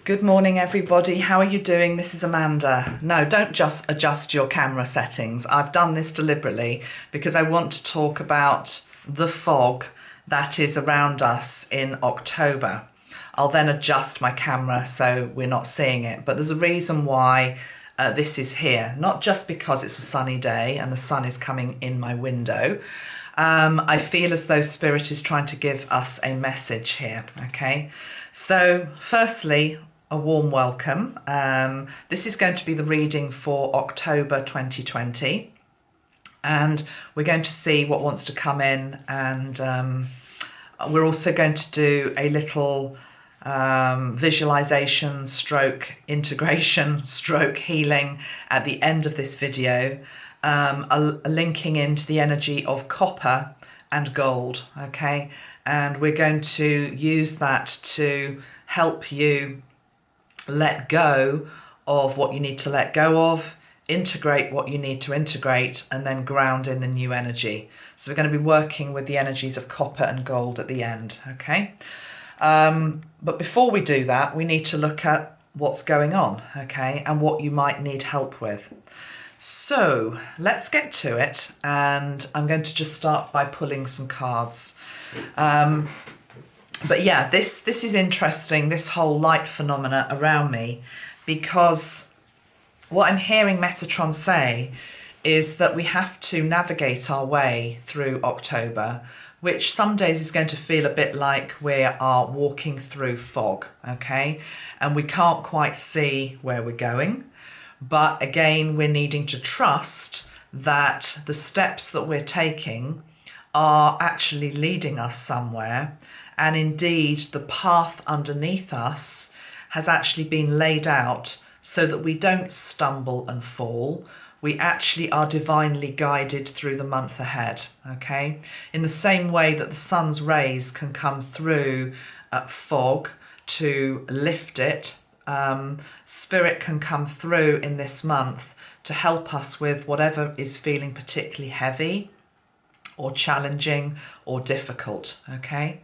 Good morning, everybody. How are you doing? This is Amanda. No, don't just adjust your camera settings. I've done this deliberately because I want to talk about the fog that is around us in October. I'll then adjust my camera so we're not seeing it. But there's a reason why this is here. Not just because it's a sunny day and the sun is coming in my window. I feel as though Spirit is trying to give us a message here, okay? So, firstly, a warm welcome. This is going to be the reading for October 2020. And we're going to see what wants to come in. And we're also going to do a little visualization stroke integration stroke healing at the end of this video. A linking into the energy of copper and gold, okay? And we're going to use that to help you let go of what you need to let go of, integrate what you need to integrate, and then ground in the new energy. So we're going to be working with the energies of copper and gold at the end, okay? But before we do that, we need to look at what's going on, okay, and what you might need help with. So let's get to it, and I'm going to just start by pulling some cards. But yeah, this is interesting, this whole light phenomena around me, because what I'm hearing Metatron say is that we have to navigate our way through October, which some days is going to feel a bit like we are walking through fog, okay? And we can't quite see where we're going. But again, we're needing to trust that the steps that we're taking are actually leading us somewhere. And indeed, the path underneath us has actually been laid out so that we don't stumble and fall. We actually are divinely guided through the month ahead, okay? In the same way that the sun's rays can come through fog to lift it, Spirit can come through in this month to help us with whatever is feeling particularly heavy or challenging or difficult, okay?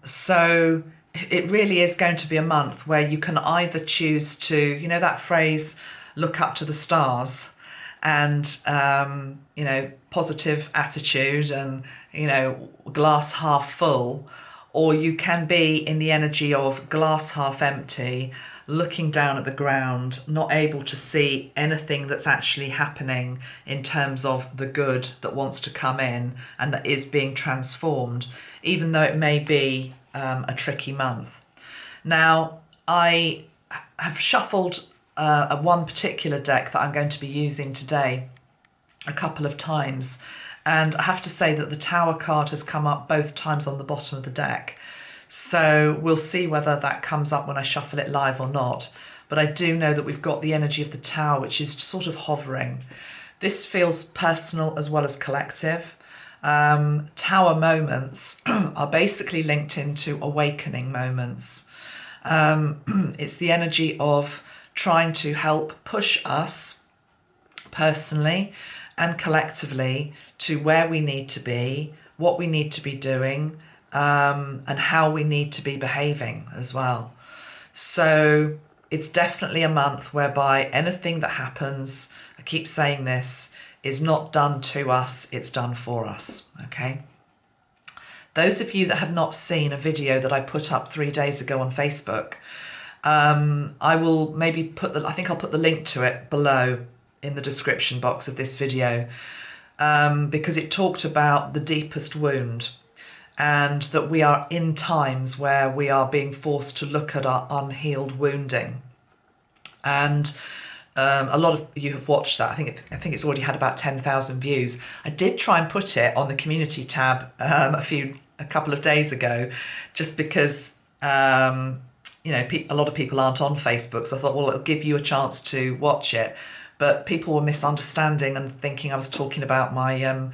So it really is going to be a month where you can either choose to, you know, that phrase, look up to the stars, and, you know, positive attitude and, you know, glass half full, or you can be in the energy of glass half empty, looking down at the ground, not able to see anything that's actually happening in terms of the good that wants to come in and that is being transformed, even though it may be a tricky month. Now, I have shuffled one particular deck that I'm going to be using today a couple of times. And I have to say that the Tower card has come up both times on the bottom of the deck. So we'll see whether that comes up when I shuffle it live or not. But I do know that we've got the energy of the Tower, which is sort of hovering. This feels personal as well as collective. Tower moments are basically linked into awakening moments. It's the energy of trying to help push us personally and collectively to where we need to be, what we need to be doing, and how we need to be behaving as well. So it's definitely a month whereby anything that happens, I keep saying this, is not done to us, it's done for us, okay? Those of you that have not seen a video that I put up 3 days ago on Facebook, I will maybe I think I'll put the link to it below in the description box of this video, because it talked about the deepest wound and that we are in times where we are being forced to look at our unhealed wounding. And a lot of you have watched that. I think it's already had about 10,000 views. I did try and put it on the community tab a couple of days ago, just because you know, a lot of people aren't on Facebook, so I thought, well, it'll give you a chance to watch it. But people were misunderstanding and thinking I was talking about my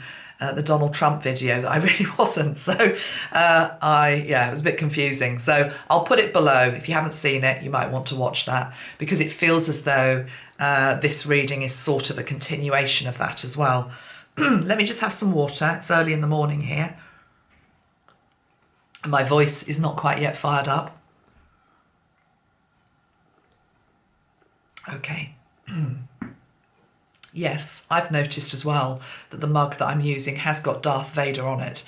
the Donald Trump video that I really wasn't. So it was a bit confusing. So I'll put it below. If you haven't seen it, you might want to watch that, because it feels as though this reading is sort of a continuation of that as well. Let me just have some water. It's early in the morning here. My voice is not quite yet fired up. Okay. Yes, I've noticed as well that the mug that I'm using has got Darth Vader on it.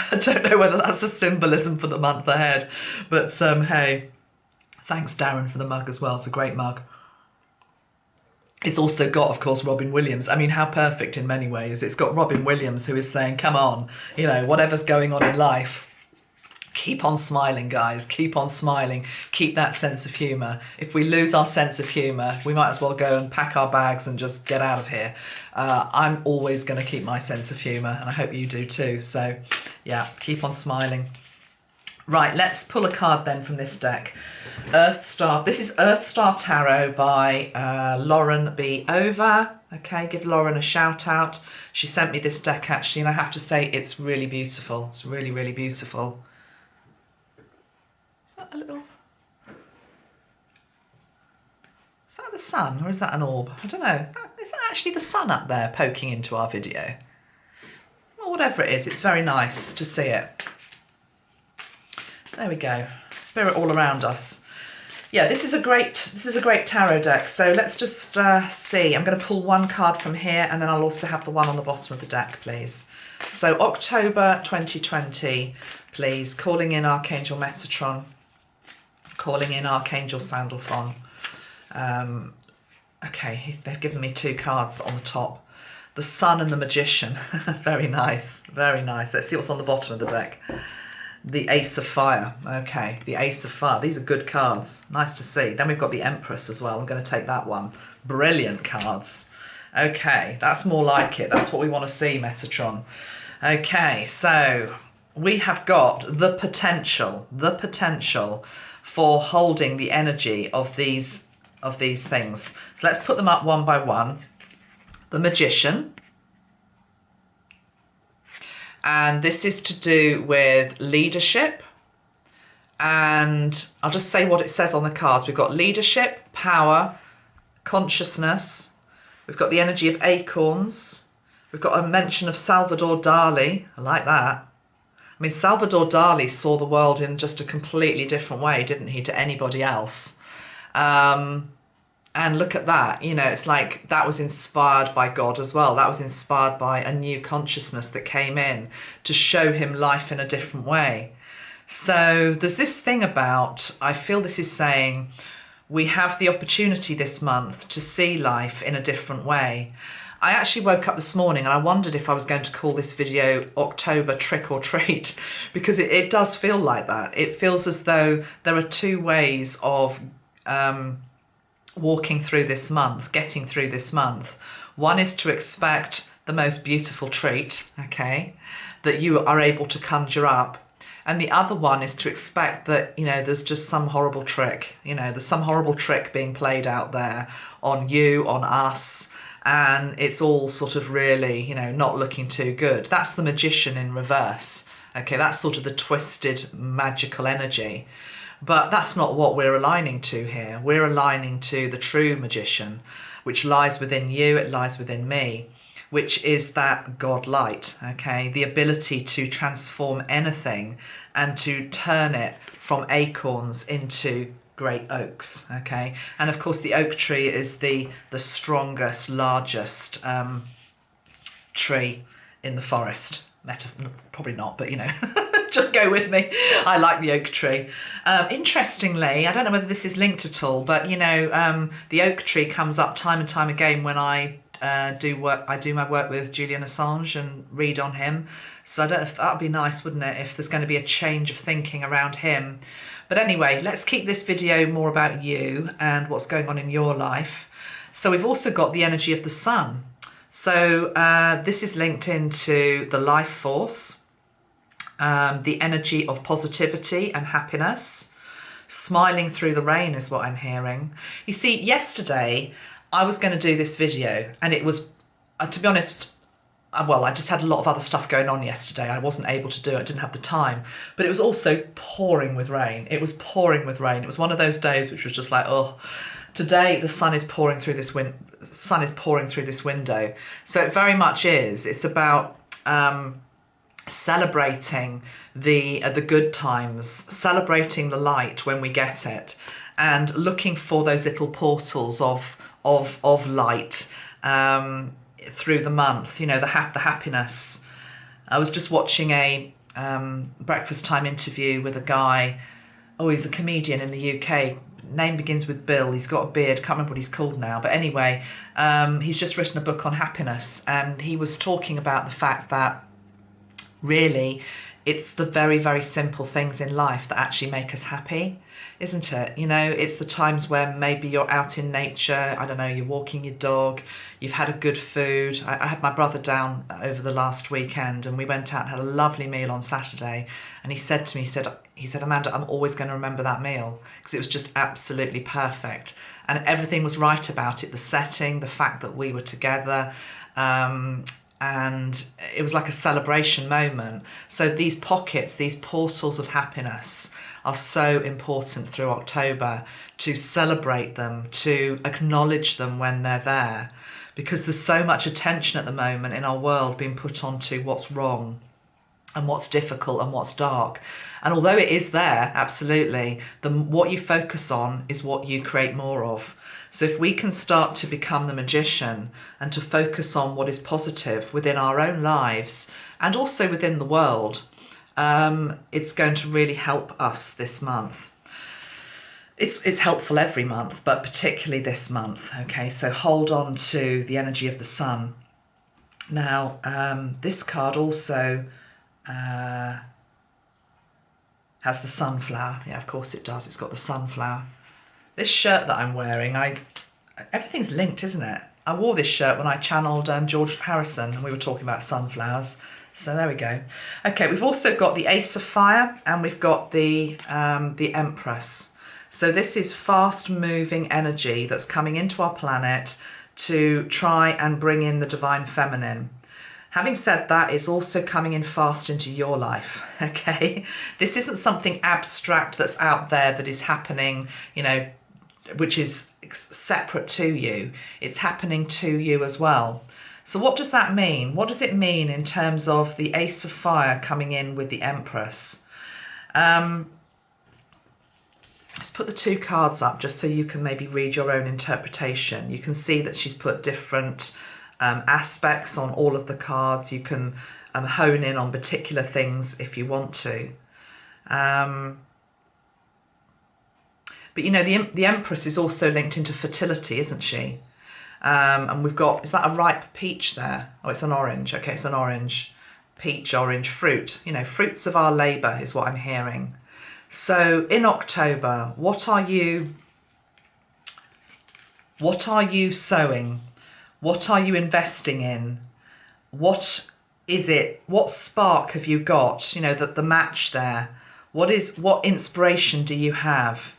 I don't know whether that's a symbolism for the month ahead, but hey, thanks Darren for the mug as well. It's a great mug. It's also got, of course, Robin Williams. I mean, how perfect in many ways. It's got Robin Williams who is saying, come on, you know, whatever's going on in life, keep on smiling, guys. Keep on smiling. Keep that sense of humour. If we lose our sense of humour, we might as well go and pack our bags and just get out of here. I'm always going to keep my sense of humour, and I hope you do too. So, yeah, keep on smiling. Right, let's pull a card then from this deck. Earth Star. This is Earth Star Tarot by Lauren B. Over. Okay, give Lauren a shout out. She sent me this deck actually, and I have to say it's really beautiful. It's really, really beautiful. A little, is that the sun or is that an orb? I don't know. Is that actually the sun up there poking into our video? Well, whatever it is, it's very nice to see it. There we go. Spirit all around us. Yeah, this is a great tarot deck. So let's just see. I'm going to pull one card from here, and then I'll also have the one on the bottom of the deck, please. So October 2020, please. Calling in Archangel Metatron. Calling in Archangel Sandalphon. Okay, they've given me two cards on the top. The Sun and the Magician. Very nice, very nice. Let's see what's on the bottom of the deck. The Ace of Fire. Okay, the Ace of Fire. These are good cards. Nice to see. Then we've got the Empress as well. I'm going to take that one. Brilliant cards. Okay, that's more like it. That's what we want to see, Metatron. Okay, so we have got the potential for holding the energy of these things. So let's put them up one by one. The Magician. And this is to do with leadership. And I'll just say what it says on the cards. We've got leadership, power, consciousness. We've got the energy of acorns. We've got a mention of Salvador Dali. I like that. I mean, Salvador Dali saw the world in just a completely different way, didn't he, to anybody else? And look at that, you know, it's like that was inspired by God as well. That was inspired by a new consciousness that came in to show him life in a different way. So there's this thing about, I feel this is saying, we have the opportunity this month to see life in a different way. I actually woke up this morning and I wondered if I was going to call this video October Trick or Treat, because it does feel like that. It feels as though there are two ways of walking through this month, getting through this month. One is to expect the most beautiful treat, okay, that you are able to conjure up. And the other one is to expect that, you know, there's just some horrible trick, you know, there's some horrible trick being played out there on you, on us, and it's all sort of really, you know, not looking too good. That's the Magician in reverse. Okay, that's sort of the twisted magical energy. But that's not what we're aligning to here. We're aligning to the true Magician, which lies within you, it lies within me, which is that God light, okay? The ability to transform anything and to turn it from acorns into great oaks, okay? And of course the oak tree is the strongest, largest tree in the forest. Probably not, but you know, just go with me. I like the oak tree. Interestingly, I don't know whether this is linked at all, but you know, the oak tree comes up time and time again when I do my work with Julian Assange and read on him. So I don't know if that would be nice, wouldn't it, if there's going to be a change of thinking around him. But anyway, let's keep this video more about you and what's going on in your life. So we've also got the energy of the sun. So this is linked into the life force, the energy of positivity and happiness. Smiling through the rain is what I'm hearing. You see, yesterday I was going to do this video and it was, to be honest, well, I just had a lot of other stuff going on yesterday. I wasn't able to do it, didn't have the time. But it was also pouring with rain. It was pouring with rain. It was one of those days which was just like, oh, today the sun is pouring through this window. So it very much is. It's about celebrating the good times, celebrating the light when we get it, and looking for those little portals of light through the month. You know, the happiness. I was just watching a breakfast time interview with a guy. Oh, he's a comedian in the UK. Name begins with Bill. He's got a beard. Can't remember what he's called now. But anyway, he's just written a book on happiness, and he was talking about the fact that really it's the very, very simple things in life that actually make us happy, isn't it? You know, it's the times where maybe you're out in nature, I don't know, you're walking your dog, you've had a good food. I had my brother down over the last weekend, and we went out and had a lovely meal on Saturday, and he said to me, he said, Amanda, I'm always going to remember that meal because it was just absolutely perfect. And everything was right about it, the setting, the fact that we were together, and it was like a celebration moment. So these pockets, these portals of happiness are so important through October, to celebrate them, to acknowledge them when they're there, because there's so much attention at the moment in our world being put onto what's wrong and what's difficult and what's dark. And although it is there, absolutely, what you focus on is what you create more of. So if we can start to become the magician and to focus on what is positive within our own lives and also within the world, it's going to really help us this month. It's helpful every month, but particularly this month. Okay, so hold on to the energy of the sun. Now, this card also has the sunflower. Yeah, of course it does. It's got the sunflower. This shirt that I'm wearing, everything's linked, isn't it? I wore this shirt when I channeled George Harrison, and we were talking about sunflowers. So there we go. Okay, we've also got the Ace of Fire, and we've got the Empress. So this is fast-moving energy that's coming into our planet to try and bring in the divine feminine. Having said that, it's also coming in fast into your life, okay? This isn't something abstract that's out there that is happening, you know, which is separate to you. It's happening to you as well. So what does that mean? What does it mean in terms of the Ace of Fire coming in with the Empress? Let's put the two cards up just so you can maybe read your own interpretation. You can see that she's put different aspects on all of the cards. You can hone in on particular things if you want to. But you know, the Empress is also linked into fertility, isn't she? And we've got, is that a ripe peach there? Oh, it's an orange. Okay, it's an orange. Peach, orange, fruit. You know, fruits of our labour is what I'm hearing. So in October, what are you sowing? What are you investing in? What is it? What spark have you got? You know, the match there. What inspiration do you have?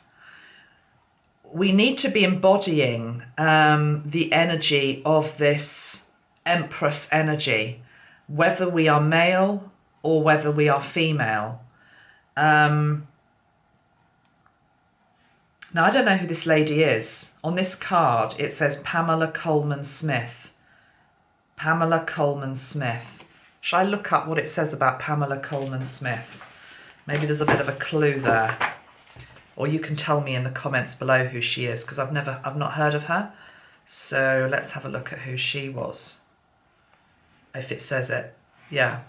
We need to be embodying the energy of this Empress energy, whether we are male or whether we are female. Now, I don't know who this lady is. On this card, it says Pamela Coleman Smith. Pamela Coleman Smith. Shall I look up what it says about Pamela Coleman Smith? Maybe there's a bit of a clue there. Or you can tell me in the comments below who she is, because I've not heard of her. So let's have a look at who she was. If it says it. Yeah.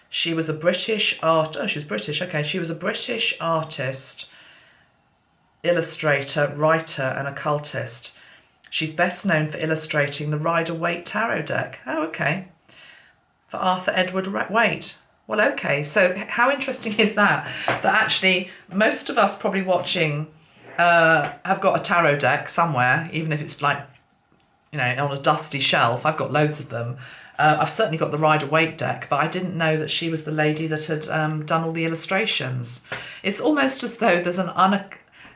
She was a British she was British. Okay, she was a British artist, illustrator, writer, and occultist. She's best known for illustrating the Rider-Waite tarot deck. Oh, okay. For Arthur Edward Waite. Well, okay. So how interesting is that? That actually most of us probably watching have got a tarot deck somewhere, even if it's like, you know, on a dusty shelf. I've got loads of them. I've certainly got the Rider-Waite deck, but I didn't know that she was the lady that had done all the illustrations. It's almost as though there's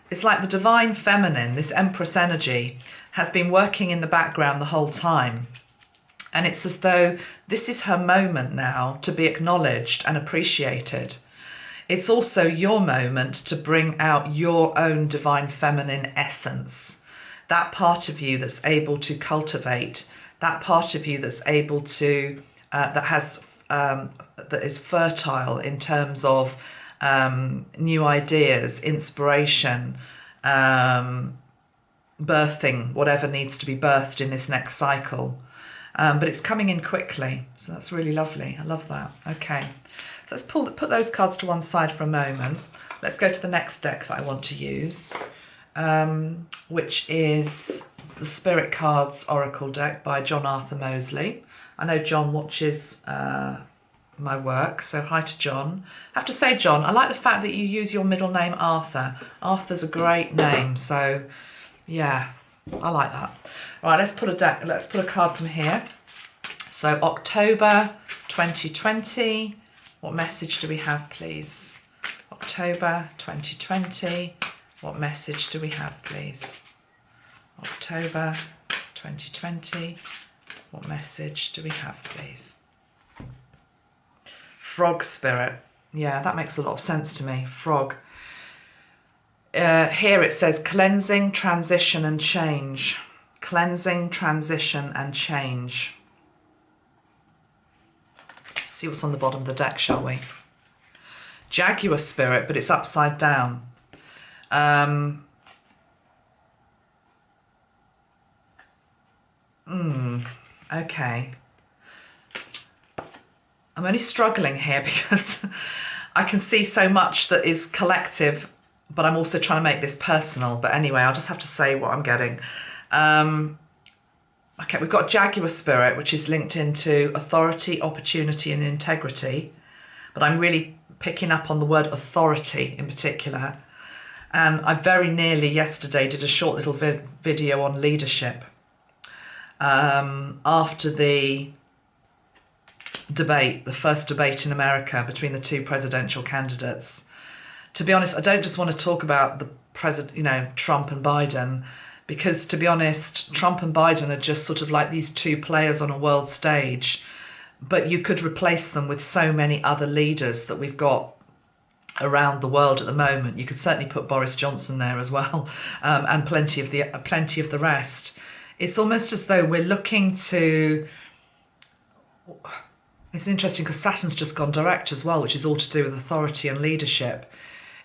it's like the divine feminine, this Empress energy, has been working in the background the whole time. And it's as though this is her moment now to be acknowledged and appreciated. It's also your moment to bring out your own divine feminine essence. That part of you that's able to cultivate, that part of you that's able to, that is fertile in terms of new ideas, inspiration, birthing whatever needs to be birthed in this next cycle. But it's coming in quickly, so that's really lovely. I love that. Okay, so let's put those cards to one side for a moment. Let's go to the next deck that I want to use, which is the Spirit Cards Oracle deck by John Arthur Mosley. I know John watches my work, so hi to John. I have to say, John, I like the fact that you use your middle name Arthur. Arthur's a great name, so yeah, I like that. All right, let's put a card from here. So October 2020, what message do we have, please? October 2020, what message do we have, please? October 2020, what message do we have, please? Frog spirit. Yeah, that makes a lot of sense to me. Frog. Here it says cleansing, transition and change. Cleansing, transition and change. Let's see what's on the bottom of the deck, shall we? Jaguar spirit, but it's upside down. Okay. I'm only struggling here because I can see so much that is collective, but I'm also trying to make this personal. But anyway, I'll just have to say what I'm getting. Okay, we've got Jaguar spirit, which is linked into authority, opportunity, and integrity. But I'm really picking up on the word authority in particular. And I very nearly yesterday did a short little video on leadership after the debate, the first debate in America between the two presidential candidates. To be honest, I don't just want to talk about the president, Trump and Biden, because to be honest, Trump and Biden are just sort of like these two players on a world stage, but you could replace them with so many other leaders that we've got around the world at the moment. You could certainly put Boris Johnson there as well, and plenty of the rest. It's almost as though we're looking to. It's interesting because Saturn's just gone direct as well, which is all to do with authority and leadership.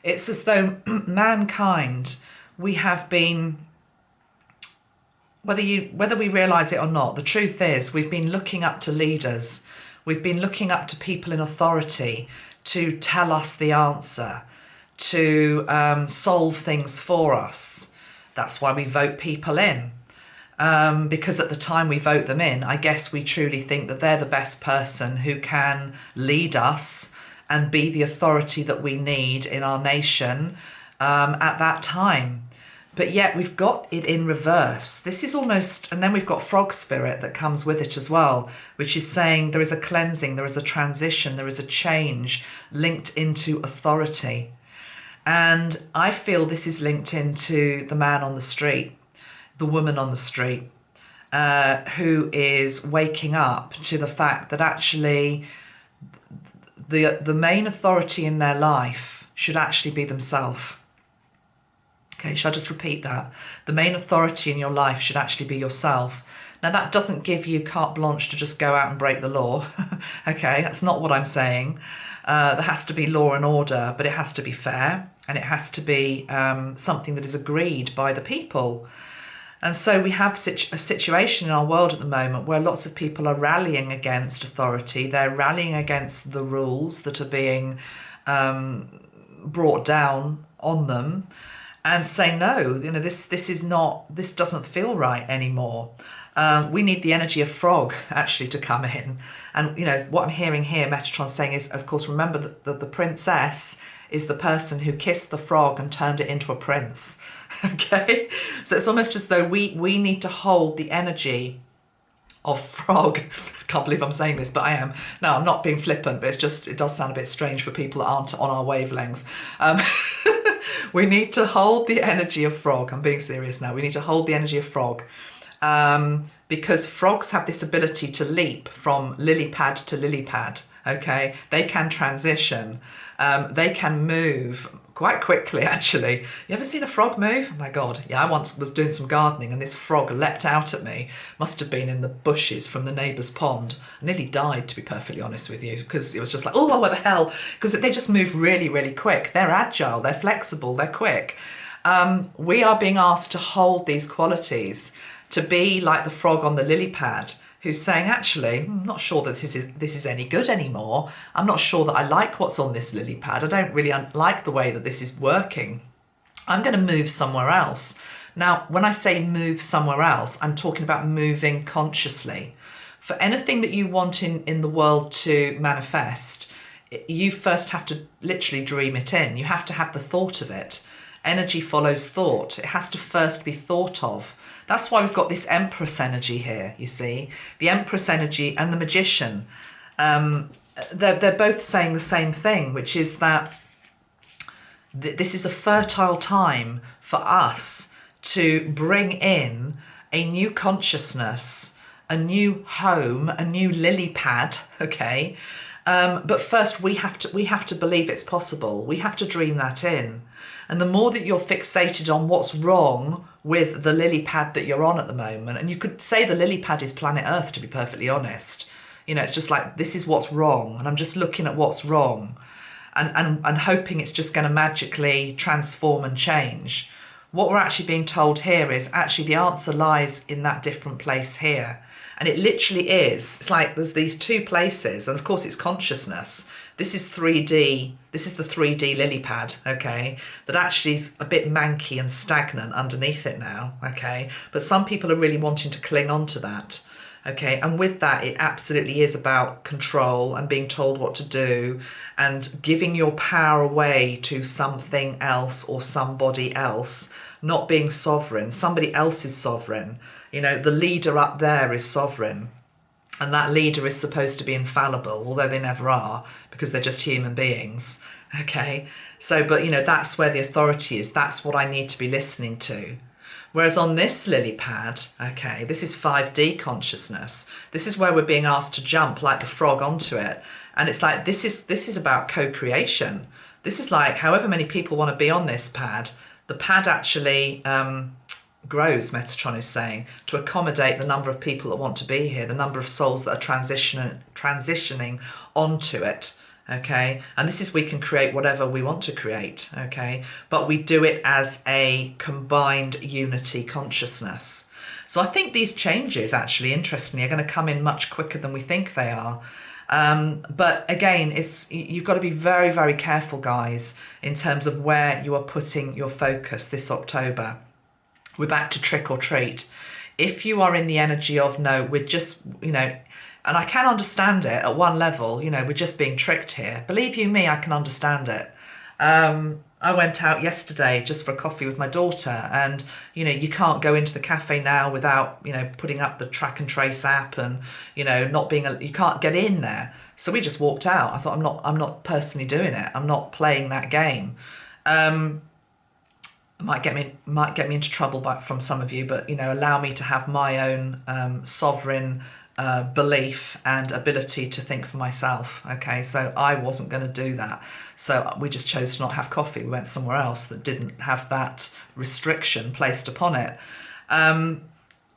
It's as though mankind, we have been, whether we realise it or not, the truth is we've been looking up to leaders. We've been looking up to people in authority to tell us the answer, to solve things for us. That's why we vote people in. Because at the time we vote them in, I guess we truly think that they're the best person who can lead us and be the authority that we need in our nation at that time. But yet we've got it in reverse. This is almost, and then we've got frog spirit that comes with it as well, which is saying there is a cleansing, there is a transition, there is a change linked into authority. And I feel this is linked into the man on the street, the woman on the street, who is waking up to the fact that actually the main authority in their life should actually be themselves. Okay, shall I just repeat that? The main authority in your life should actually be yourself. Now, that doesn't give you carte blanche to just go out and break the law. Okay, that's not what I'm saying. There has to be law and order, but it has to be fair, and it has to be something that is agreed by the people. And so we have a situation in our world at the moment where lots of people are rallying against authority. They're rallying against the rules that are being brought down on them, and saying, no, this doesn't feel right anymore. We need the energy of frog actually to come in. And what I'm hearing here, Metatron saying is, of course, remember that the princess is the person who kissed the frog and turned it into a prince. Okay, so it's almost as though we need to hold the energy of frog. I can't believe I'm saying this, but I am. No, I'm not being flippant, but it does sound a bit strange for people that aren't on our wavelength. We need to hold the energy of frog. I'm being serious now. We need to hold the energy of frog, because frogs have this ability to leap from lily pad to lily pad. Okay, they can transition. They can move quite quickly, actually. You ever seen a frog move? Oh my God. Yeah, I once was doing some gardening and this frog leapt out at me. Must have been in the bushes from the neighbour's pond. I nearly died, to be perfectly honest with you, because it was just like, oh, what the hell? Because they just move really, really quick. They're agile, they're flexible, they're quick. We are being asked to hold these qualities, to be like the frog on the lily pad who's saying, actually, I'm not sure that this is any good anymore. I'm not sure that I like what's on this lily pad. I don't really like the way that this is working. I'm going to move somewhere else. Now, when I say move somewhere else, I'm talking about moving consciously. For anything that you want in the world to manifest, you first have to literally dream it in. You have to have the thought of it. Energy follows thought. It has to first be thought of. That's why we've got this Empress energy here, you see. The Empress energy and the Magician. They're both saying the same thing, which is that this is a fertile time for us to bring in a new consciousness, a new home, a new lily pad, okay? But first we have to believe it's possible. We have to dream that in. And the more that you're fixated on what's wrong with the lily pad that you're on at the moment, and you could say the lily pad is planet Earth, to be perfectly honest. You know, it's just like, this is what's wrong, and I'm just looking at what's wrong and hoping it's just going to magically transform and change. What we're actually being told here is actually the answer lies in that different place here. And it literally is. It's like there's these two places, and of course it's consciousness. This is 3D. This is the 3D lily pad, okay? That actually is a bit manky and stagnant underneath it now, okay? But some people are really wanting to cling on to that, okay? And with that, it absolutely is about control and being told what to do and giving your power away to something else or somebody else, not being sovereign. Somebody else is sovereign. You know, the leader up there is sovereign, and that leader is supposed to be infallible, although they never are, because they're just human beings, okay? So, but, you know, that's where the authority is. That's what I need to be listening to. Whereas on this lily pad, okay, this is 5D consciousness. This is where we're being asked to jump like the frog onto it. And it's like, this is about co-creation. This is like, however many people want to be on this pad, the pad actually grows, Metatron is saying, to accommodate the number of people that want to be here, the number of souls that are transitioning onto it, okay? And this is, we can create whatever we want to create, okay? But we do it as a combined unity consciousness. So I think these changes, actually, interestingly, are going to come in much quicker than we think they are. But again, you've got to be very, very careful, guys, in terms of where you are putting your focus this October. We're back to trick or treat. If you are in the energy of, no, we're just, you know, and I can understand it at one level, you know, we're just being tricked here. Believe you me, I can understand it. I went out yesterday just for a coffee with my daughter, and, you know, you can't go into the cafe now without, you know, putting up the track and trace app and, you know, you can't get in there. So we just walked out. I thought, I'm not personally doing it. I'm not playing that game. Might get me into trouble from some of you, but, you know, allow me to have my own sovereign belief and ability to think for myself. Okay, so I wasn't going to do that. So we just chose to not have coffee. We went somewhere else that didn't have that restriction placed upon it.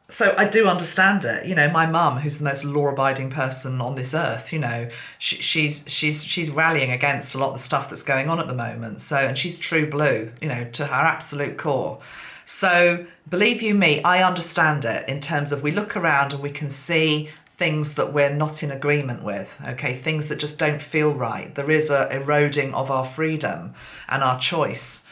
So I do understand it. You know, my mum, who's the most law-abiding person on this earth, you know, she's rallying against a lot of the stuff that's going on at the moment. So, and she's true blue, you know, to her absolute core. So believe you me, I understand it in terms of, we look around and we can see things that we're not in agreement with, okay, things that just don't feel right. There is a eroding of our freedom and our choice.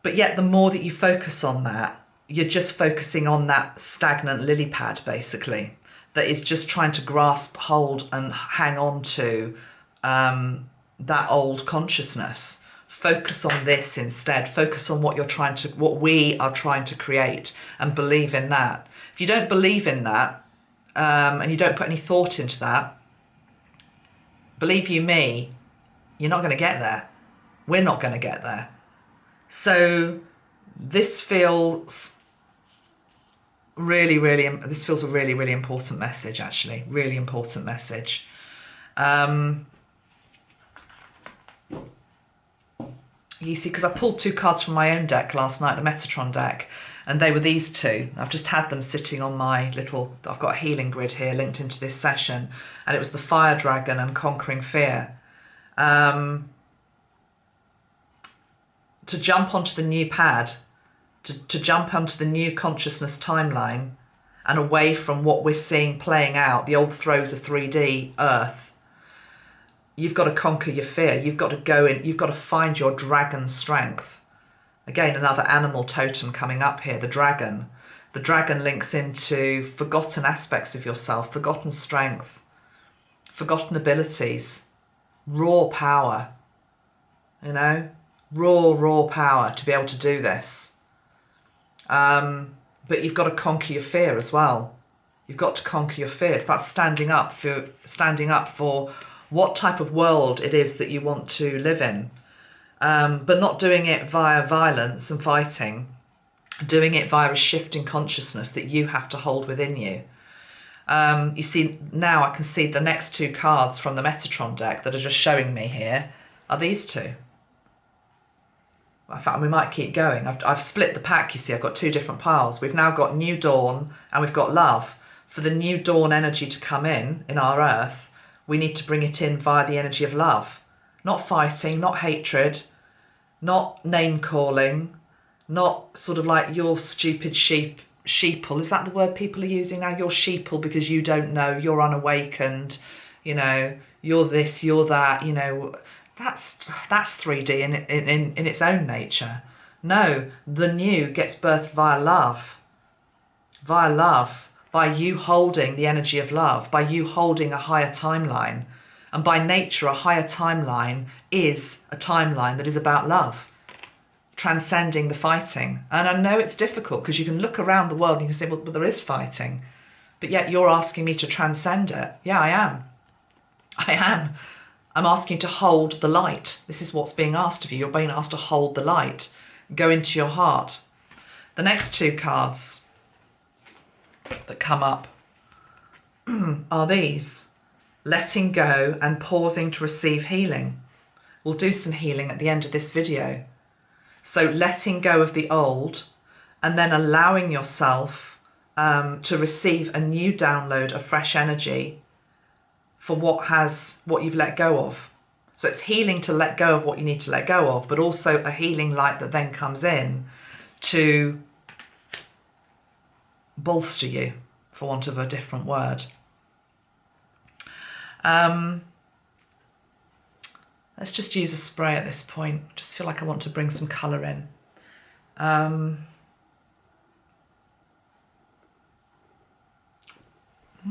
But yet the more that you focus on that, you're just focusing on that stagnant lily pad, basically, that is just trying to grasp hold and hang on to that old consciousness. Focus on this instead. Focus on what we are trying to create, and believe in that. If you don't believe in that, and you don't put any thought into that, believe you me, you're not going to get there. We're not going to get there. So this feels a really, really important message, actually. Really important message. You see, because I pulled 2 cards from my own deck last night, the Metatron deck, and they were these 2. I've just had them sitting on my I've got a healing grid here linked into this session, and it was the Fire Dragon and Conquering Fear. to jump onto the new pad, to jump onto the new consciousness timeline and away from what we're seeing playing out, the old throes of 3D Earth. You've got to conquer your fear. You've got to go in, you've got to find your dragon strength. Again, another animal totem coming up here, the dragon. The dragon links into forgotten aspects of yourself, forgotten strength, forgotten abilities, raw power, you know, raw power to be able to do this. But you've got to conquer your fear as well. You've got to conquer your fear. It's about standing up for what type of world it is that you want to live in, but not doing it via violence and fighting, doing it via a shift in consciousness that you have to hold within you. You see, now I can see the next two cards from the Metatron deck that are just showing me here are these two. In fact, we might keep going. I've split the pack, you see. I've got two different piles. We've now got New Dawn and we've got Love. For the New Dawn energy to come in our earth, we need to bring it in via the energy of love. Not fighting, not hatred, not name-calling, not sort of like your stupid sheeple. Is that the word people are using now? You're sheeple because you don't know, you're unawakened, you know, you're this, you're that, you know. That's 3D in its own nature. No, the new gets birthed via love, by you holding the energy of love, by you holding a higher timeline. And by nature, a higher timeline is a timeline that is about love, transcending the fighting. And I know it's difficult because you can look around the world and you can say, well, there is fighting, but yet you're asking me to transcend it. Yeah, I am. I'm asking you to hold the light. This is what's being asked of you. You're being asked to hold the light. Go into your heart. The next two cards that come up are these. Letting go and pausing to receive healing. We'll do some healing at the end of this video. So letting go of the old and then allowing yourself to receive a new download of fresh energy for what you've let go of. So it's healing to let go of what you need to let go of, but also a healing light that then comes in to bolster you, for want of a different word. Let's just use a spray at this point. Just feel like I want to bring some colour in.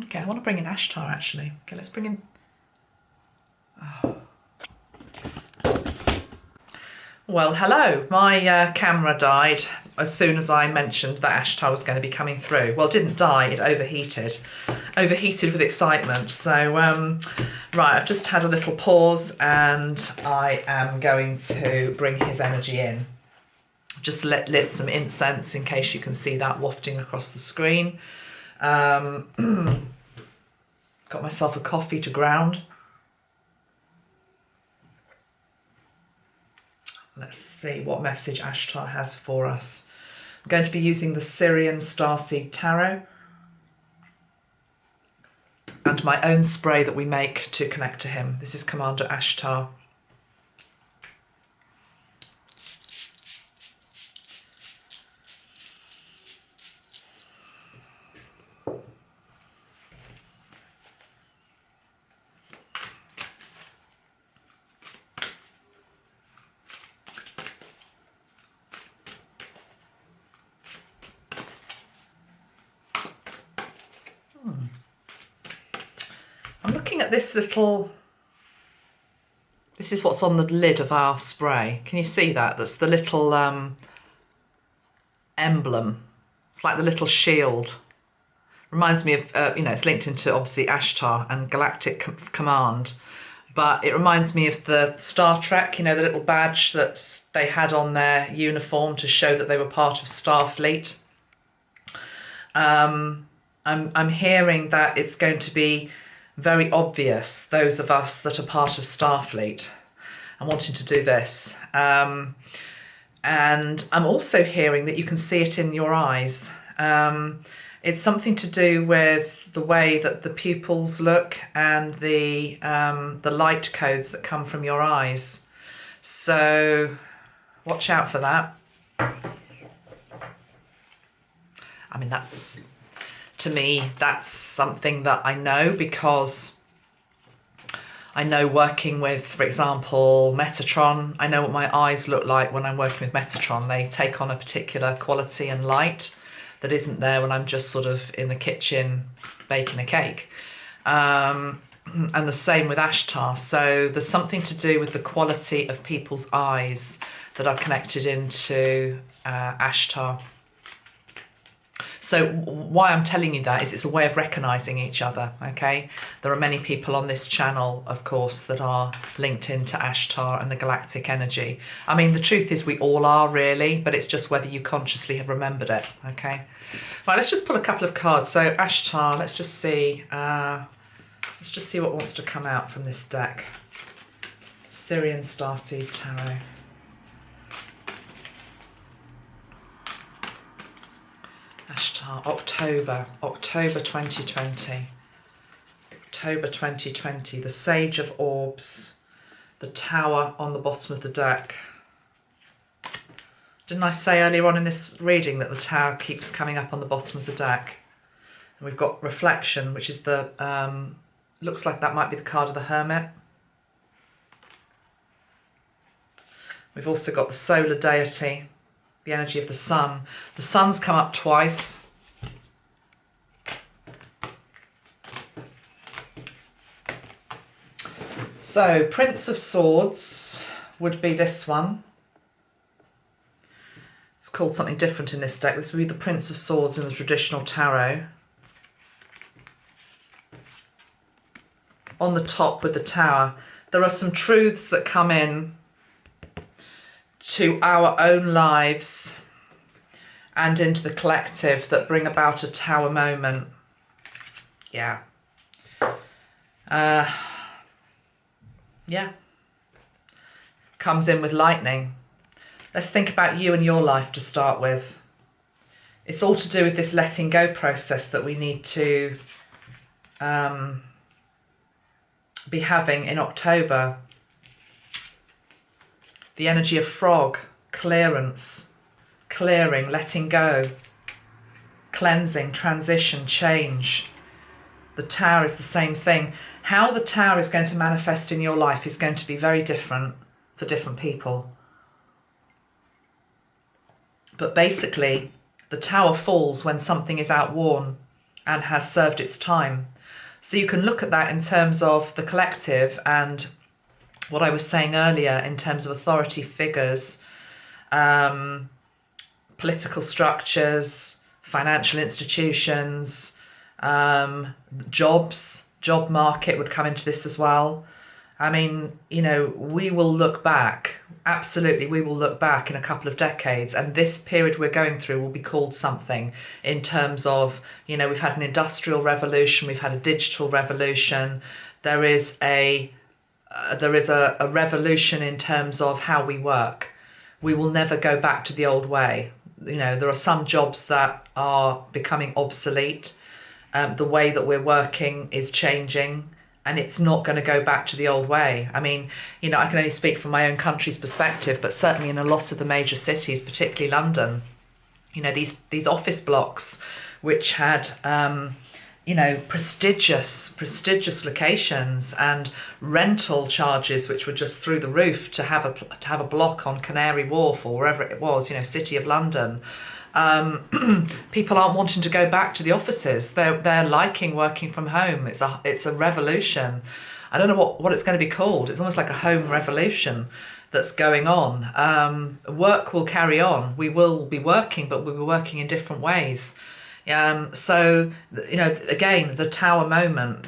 Okay, I want to bring in Ashtar actually. Okay, let's bring in... Oh. Well, hello. My camera died as soon as I mentioned that Ashtar was going to be coming through. Well, it didn't die, it overheated. Overheated with excitement. So, right, I've just had a little pause and I am going to bring his energy in. Just lit some incense in case you can see that wafting across the screen. Got myself a coffee to ground. Let's see what message Ashtar has for us. I'm going to be using the Syrian Starseed Tarot and my own spray that we make to connect to him. This is Commander Ashtar. I'm looking at this little, this is what's on the lid of our spray. Can you see that? That's the little emblem. It's like the little shield. Reminds me of, you know, it's linked into obviously Ashtar and Galactic Command, but it reminds me of the Star Trek, you know, the little badge that they had on their uniform to show that they were part of Starfleet. I'm hearing that it's going to be very obvious, those of us that are part of Starfleet, and wanting to do this. And I'm also hearing that you can see it in your eyes. It's something to do with the way that the pupils look and the light codes that come from your eyes. So Watch out for that. I mean, that's, to me, that's something that I know, because I know working with, for example, Metatron, I know what my eyes look like when I'm working with Metatron. They take on a particular quality and light that isn't there when I'm just sort of in the kitchen baking a cake. And the same with Ashtar. So there's something to do with the quality of people's eyes that are connected into Ashtar. So why I'm telling you that is it's a way of recognizing each other, okay? There are many people on this channel, of course, that are linked into Ashtar and the galactic energy. I mean, the truth is we all are, really, but it's just whether you consciously have remembered it, okay? Right, let's just pull a couple of cards. So Ashtar, let's just see what wants to come out from this deck. Syrian Starseed Tarot. Ashtar, October 2020. October 2020, the Sage of Orbs, the Tower on the bottom of the deck. Didn't I say earlier on in this reading that the Tower keeps coming up on the bottom of the deck? And we've got Reflection, which is the, looks like that might be the card of the Hermit. We've also got the Solar Deity, the energy of the sun. The sun's come up twice. So Prince of Swords would be this one. It's called something different in this deck. This would be the Prince of Swords in the traditional tarot. On the top with the Tower, there are some truths that come in to our own lives and into the collective that bring about a Tower moment. Yeah. Yeah. Comes in with Lightning. Let's think about you and your life to start with. It's all to do with this letting go process that we need to be having in October. The energy of Frog, clearance, clearing, letting go, cleansing, transition, change. The Tower is the same thing. How the Tower is going to manifest in your life is going to be very different for different people. But basically, the Tower falls when something is outworn and has served its time. So you can look at that in terms of the collective and what I was saying earlier in terms of authority figures, political structures, financial institutions, jobs, job market would come into this as well. I mean, you know, we will look back, absolutely, we will look back in a couple of decades, and this period we're going through will be called something in terms of, you know, we've had an industrial revolution, we've had a digital revolution, there is a revolution in terms of how we work. We will never go back to the old way. You know, there are some jobs that are becoming obsolete. The way that we're working is changing, and it's not going to go back to the old way. I mean, you know, I can only speak from my own country's perspective, but certainly in a lot of the major cities, particularly London, you know, these office blocks, which had, you know, prestigious locations and rental charges, which were just through the roof to have a block on Canary Wharf or wherever it was, you know, City of London. People aren't wanting to go back to the offices. They're liking working from home. It's a revolution. I don't know what it's going to be called. It's almost like a home revolution that's going on. Work will carry on. We will be working, but we'll be working in different ways. So, you know, again, the Tower moment,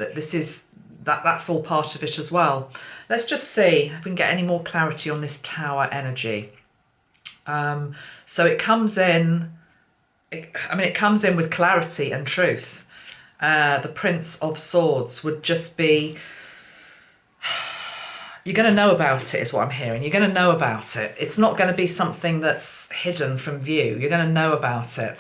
that's all part of it as well. Let's just see if we can get any more clarity on this Tower energy. So it comes in, it comes in with clarity and truth. The Prince of Swords would just be, you're going to know about it is what I'm hearing. You're going to know about it. It's not going to be something that's hidden from view. You're going to know about it.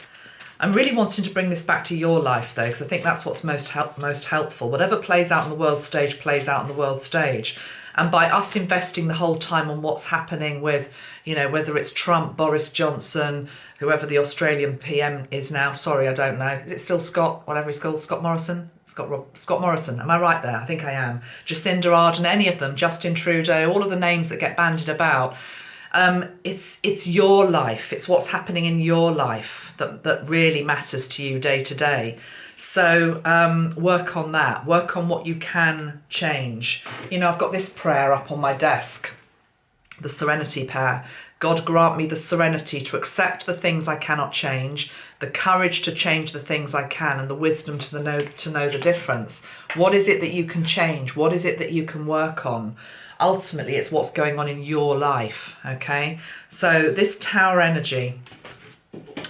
I'm really wanting to bring this back to your life though, because I think that's what's most helpful. Whatever plays out on the world stage plays out on the world stage. And by us investing the whole time on what's happening with, you know, whether it's Trump, Boris Johnson, whoever the Australian PM is now, sorry, I don't know. Is it still Scott, whatever he's called, Scott Morrison? Scott Morrison, am I right there? I think I am. Jacinda Ardern, any of them, Justin Trudeau, all of the names that get bandied about. It's your life. It's what's happening in your life that really matters to you day to day. So work on that. Work on what you can change. You know, I've got this prayer up on my desk, the Serenity Prayer. God grant me the serenity to accept the things I cannot change, the courage to change the things I can, and the wisdom to know the difference. What is it that you can change? What is it that you can work on? Ultimately, it's what's going on in your life, okay? So this Tower energy,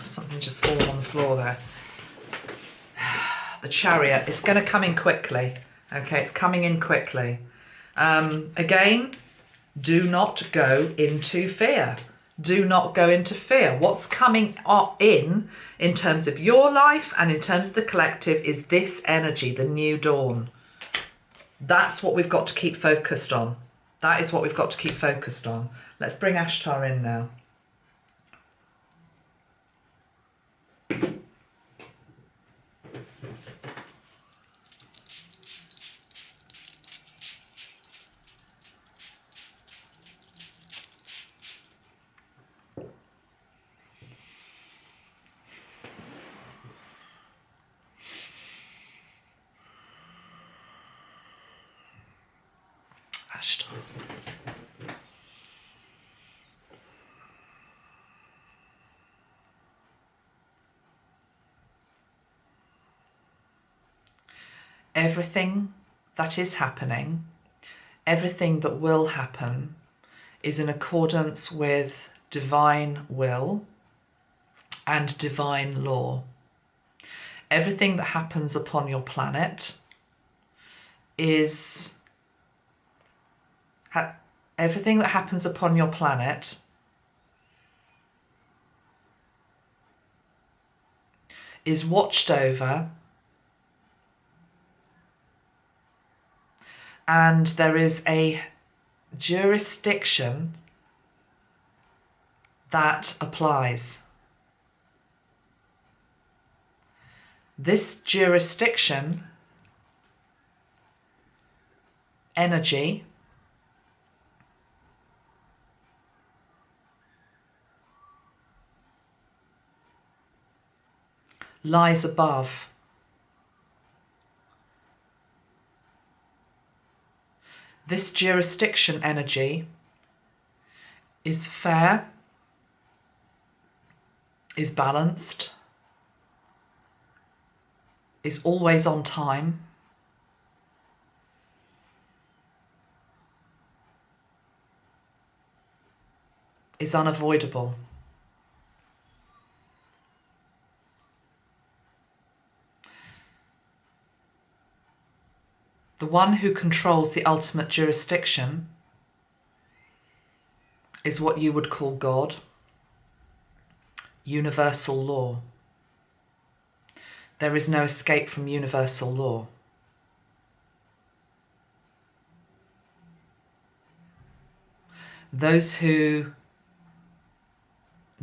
something just fallen on the floor there. The Chariot, it's going to come in quickly, okay? It's coming in quickly. Again, do not go into fear. Do not go into fear. What's coming in terms of your life and in terms of the collective is this energy, the new dawn. That's what we've got to keep focused on. That is what we've got to keep focused on. Let's bring Ashtar in now. Ashtar. Everything that is happening, everything that will happen, is in accordance with divine will and divine law. Everything that happens upon your planet is everything that happens upon your planet is watched over, and there is a jurisdiction that applies. This jurisdiction energy lies above. This jurisdiction energy is fair, is balanced, is always on time, is unavoidable. The one who controls the ultimate jurisdiction is what you would call God, universal law. There is no escape from universal law. Those who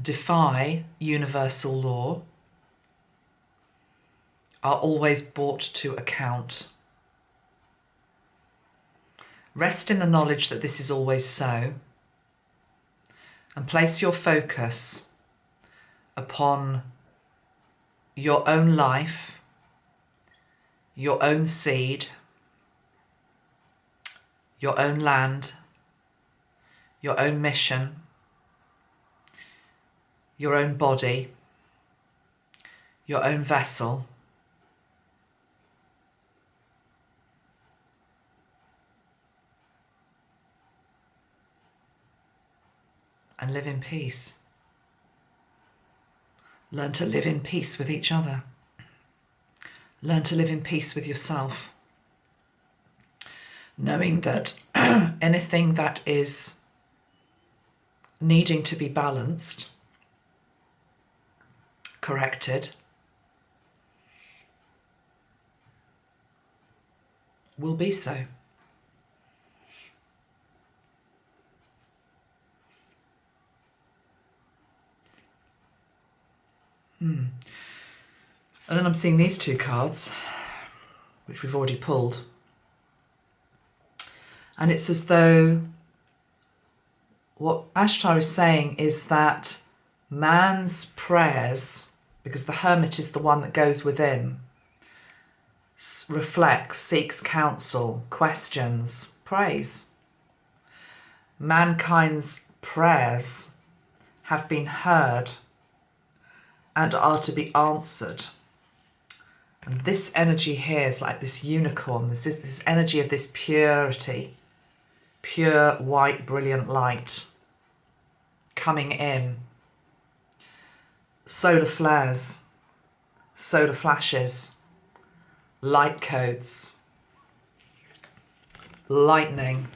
defy universal law are always brought to account. Rest in the knowledge that this is always so, and place your focus upon your own life, your own seed, your own land, your own mission, your own body, your own vessel, and live in peace. Learn to live in peace with each other. Learn to live in peace with yourself. Knowing that anything that is needing to be balanced, corrected, will be so. And then I'm seeing these two cards, which we've already pulled. And it's as though what Ashtar is saying is that man's prayers, because the hermit is the one that goes within, reflects, seeks counsel, questions, prays. Mankind's prayers have been heard and are to be answered. And this energy here is like this unicorn. This is this energy of this purity, pure white brilliant light coming in. Solar flares, solar flashes, light codes, lightning.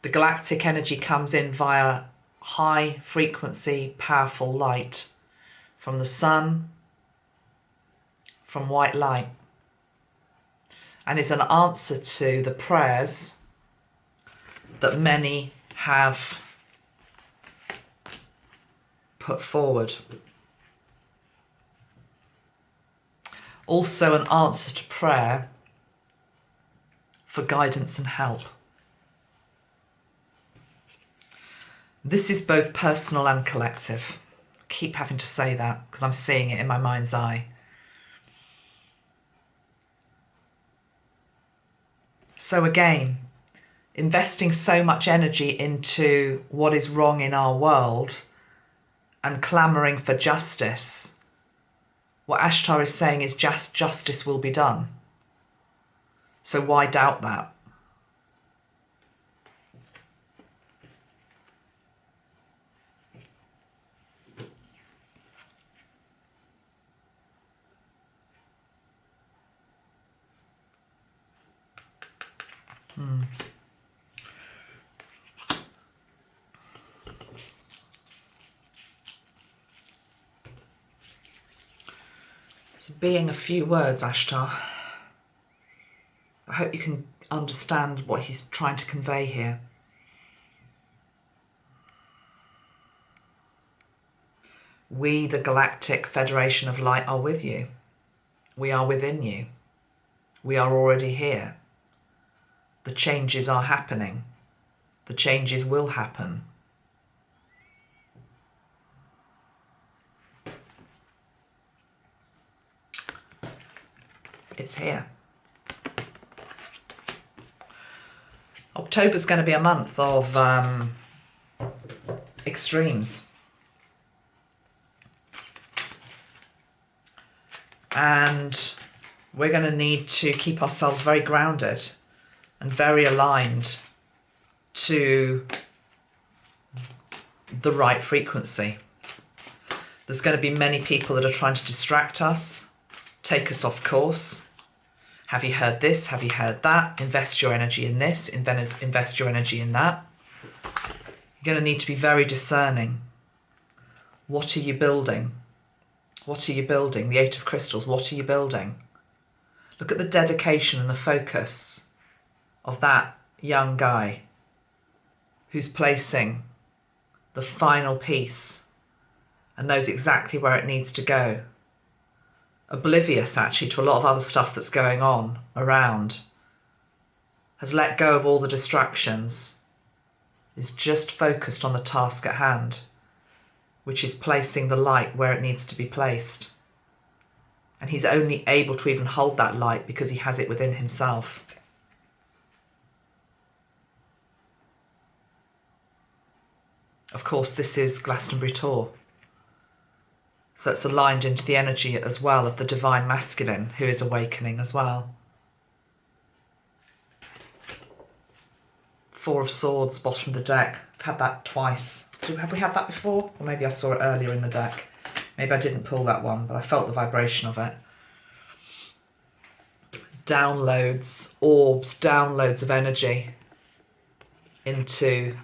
The galactic energy comes in via high frequency, powerful light from the sun, from white light, and is an answer to the prayers that many have put forward. Also an answer to prayer for guidance and help. This is both personal and collective. I keep having to say that because I'm seeing it in my mind's eye. So again, investing so much energy into what is wrong in our world and clamouring for justice, what Ashtar is saying is just justice will be done. So why doubt that? It's being a few words, Ashtar. I hope you can understand what he's trying to convey here. We, the Galactic Federation of Light, are with you. We are within you. We are already here. The changes are happening. The changes will happen. It's here. October's going to be a month of extremes. And we're going to need to keep ourselves very grounded and very aligned to the right frequency. There's going to be many people that are trying to distract us, take us off course. Have you heard this? Have you heard that? Invest your energy in this, invest your energy in that. You're going to need to be very discerning. What are you building? What are you building? The Eight of Crystals, what are you building? Look at the dedication and the focus of that young guy who's placing the final piece and knows exactly where it needs to go. Oblivious actually to a lot of other stuff that's going on around, has let go of all the distractions, is just focused on the task at hand, which is placing the light where it needs to be placed. And he's only able to even hold that light because he has it within himself. Of course, this is Glastonbury Tour. So it's aligned into the energy as well of the divine masculine who is awakening as well. Four of Swords, bottom of the deck. I've had that twice. Have we had that before? Or maybe I saw it earlier in the deck. Maybe I didn't pull that one, but I felt the vibration of it. Downloads, orbs, downloads of energy into,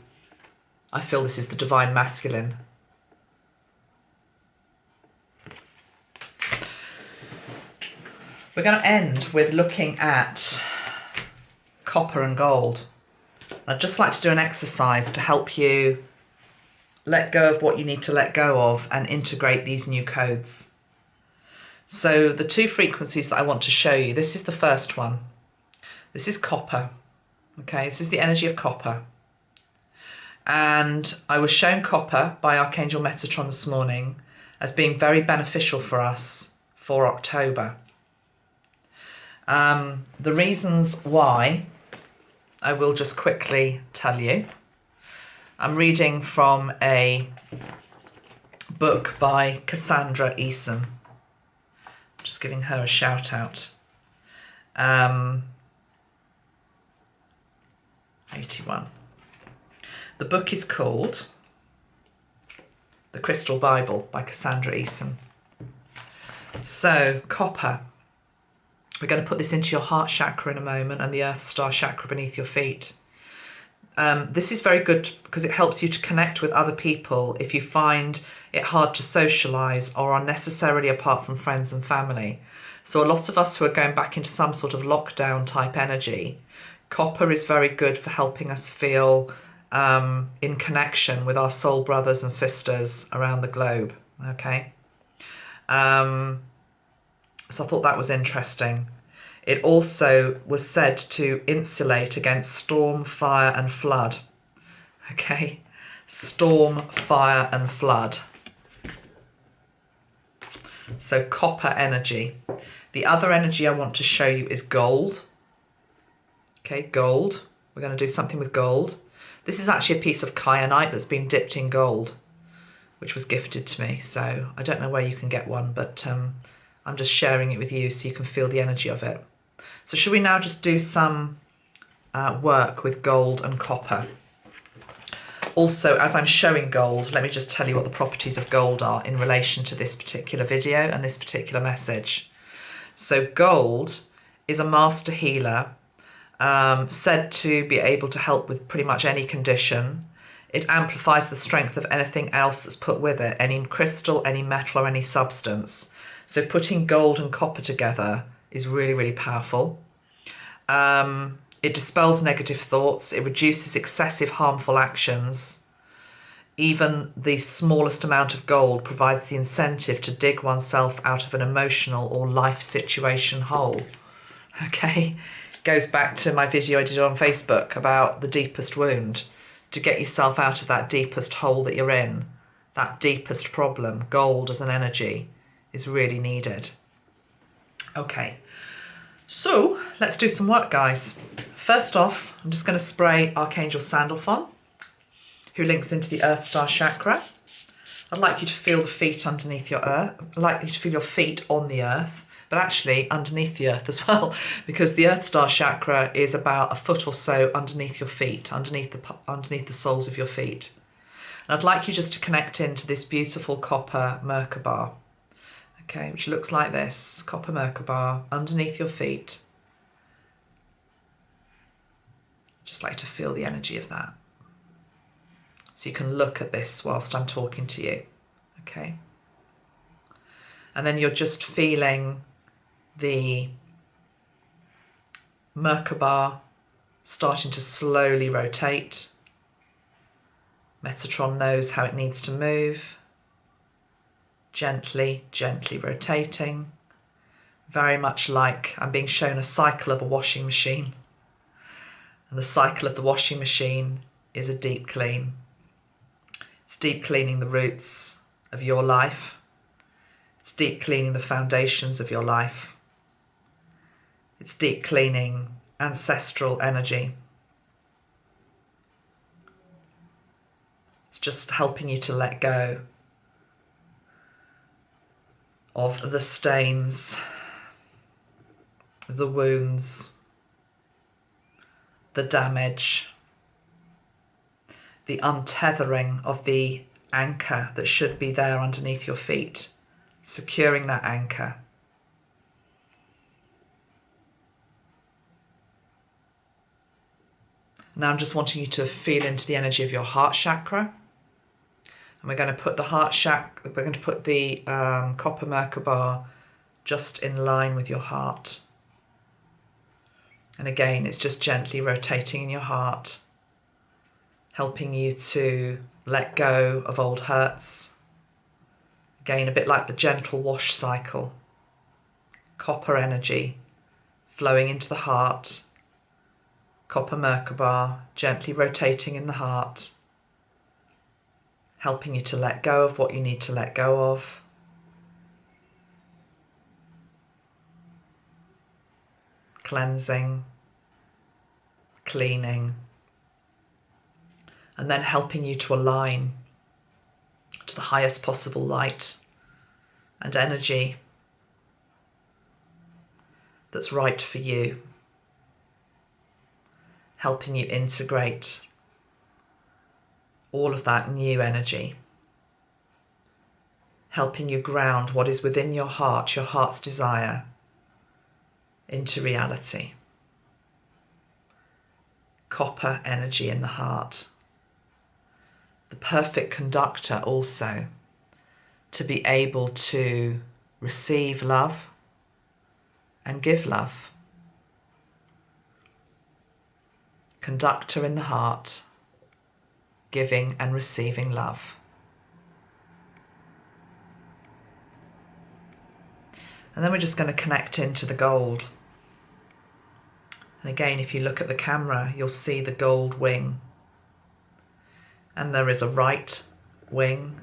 I feel this is the divine masculine. We're going to end with looking at copper and gold. I'd just like to do an exercise to help you let go of what you need to let go of and integrate these new codes. So the two frequencies that I want to show you, this is the first one. This is copper. Okay, this is the energy of copper. And I was shown copper by Archangel Metatron this morning as being very beneficial for us for October. The reasons why, I will just quickly tell you. I'm reading from a book by Cassandra Eason. Just giving her a shout out. 81. The book is called The Crystal Bible by Cassandra Eason. So, copper. We're going to put this into your heart chakra in a moment and the earth star chakra beneath your feet. This is very good because it helps you to connect with other people if you find it hard to socialise or are necessarily apart from friends and family. So a lot of us who are going back into some sort of lockdown type energy, copper is very good for helping us feel in connection with our soul brothers and sisters around the globe. Okay. So I thought that was interesting. It also was said to insulate against storm, fire and flood. Okay, storm, fire and flood. So copper energy. The other energy I want to show you is gold. Okay, gold. We're going to do something with gold. This is actually a piece of kyanite that's been dipped in gold, which was gifted to me. So I don't know where you can get one, but I'm just sharing it with you so you can feel the energy of it. So should we now just do some work with gold and copper? Also, as I'm showing gold, let me just tell you what the properties of gold are in relation to this particular video and this particular message. So gold is a master healer, said to be able to help with pretty much any condition. It amplifies the strength of anything else that's put with it, any crystal, any metal or any substance. So putting gold and copper together is really, really powerful. It dispels negative thoughts. It reduces excessive harmful actions. Even the smallest amount of gold provides the incentive to dig oneself out of an emotional or life situation hole. Okay, goes back to my video I did on Facebook about the deepest wound. To get yourself out of that deepest hole that you're in, that deepest problem, gold as an energy is really needed. Okay, so let's do some work, guys. First off, I'm just going to spray Archangel Sandalphon, who links into the Earth Star Chakra. I'd like you to feel the feet underneath your earth. I'd like you to feel your feet on the earth, but actually underneath the earth as well, because the Earth Star Chakra is about a foot or so underneath your feet, underneath the soles of your feet. And I'd like you just to connect into this beautiful copper Merkaba. Okay, which looks like this, copper Merkaba underneath your feet. Just like to feel the energy of that. So you can look at this whilst I'm talking to you, okay? And then you're just feeling the Merkaba starting to slowly rotate. Metatron knows how it needs to move. Gently, gently rotating. Very much like I'm being shown a cycle of a washing machine. And the cycle of the washing machine is a deep clean. It's deep cleaning the roots of your life. It's deep cleaning the foundations of your life. It's deep cleaning ancestral energy. It's just helping you to let go of the stains, the wounds, the damage, the untethering of the anchor that should be there underneath your feet, securing that anchor. Now I'm just wanting you to feel into the energy of your heart chakra. And we're going to put the copper Merkaba just in line with your heart. And again, it's just gently rotating in your heart, helping you to let go of old hurts. Again, a bit like the gentle wash cycle. Copper energy flowing into the heart. Copper Merkaba gently rotating in the heart, helping you to let go of what you need to let go of. Cleansing, cleaning, and then helping you to align to the highest possible light and energy that's right for you, helping you integrate all of that new energy, helping you ground what is within your heart's desire, into reality. Copper energy in the heart. The perfect conductor also to be able to receive love and give love. Conductor in the heart, giving and receiving love. And then we're just going to connect into the gold. And again, if you look at the camera, you'll see the gold wing. And there is a right wing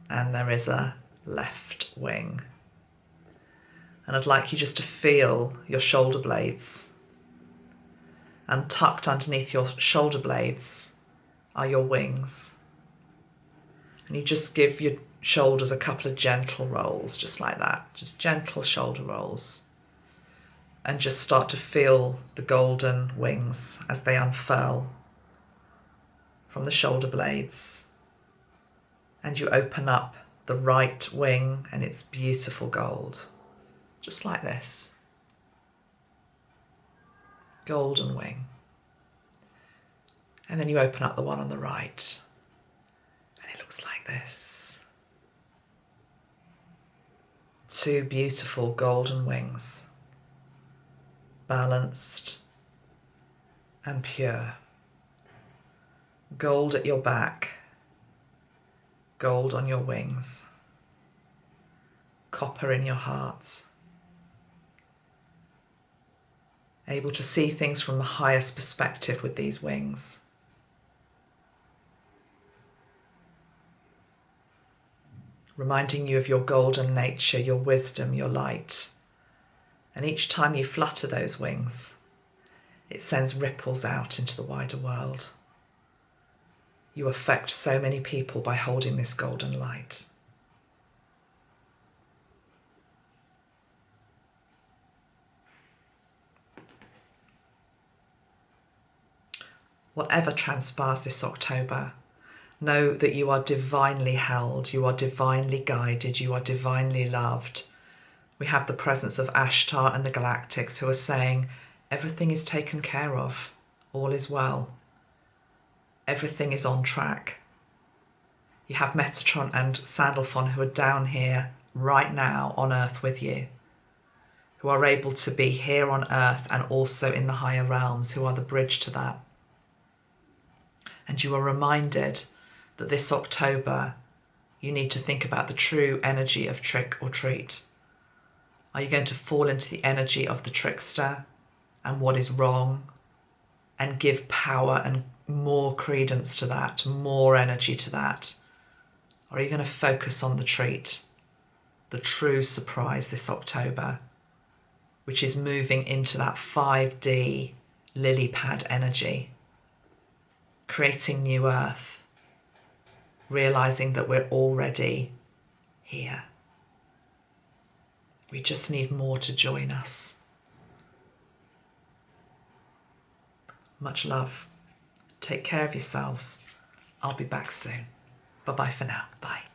and there is a left wing. And I'd like you just to feel your shoulder blades. And tucked underneath your shoulder blades are your wings. And you just give your shoulders a couple of gentle rolls, just like that. Just gentle shoulder rolls. And just start to feel the golden wings as they unfurl from the shoulder blades. And you open up the right wing and it's beautiful gold. Just like this. Golden wing. And then you open up the one on the right. And it looks like this. Two beautiful golden wings. Balanced and pure. Gold at your back. Gold on your wings. Copper in your heart. Able to see things from the highest perspective with these wings. Reminding you of your golden nature, your wisdom, your light. And each time you flutter those wings, it sends ripples out into the wider world. You affect so many people by holding this golden light. Whatever transpires this October, know that you are divinely held, you are divinely guided, you are divinely loved. We have the presence of Ashtar and the Galactics who are saying, everything is taken care of, all is well. Everything is on track. You have Metatron and Sandalphon who are down here right now on Earth with you, who are able to be here on Earth and also in the higher realms, who are the bridge to that. And you are reminded that this October, you need to think about the true energy of trick or treat. Are you going to fall into the energy of the trickster and what is wrong and give power and more credence to that, more energy to that? Or are you going to focus on the treat, the true surprise this October, which is moving into that 5D lily pad energy, creating new earth, realizing that we're already here. We just need more to join us. Much love. Take care of yourselves. I'll be back soon. Bye-bye for now. Bye.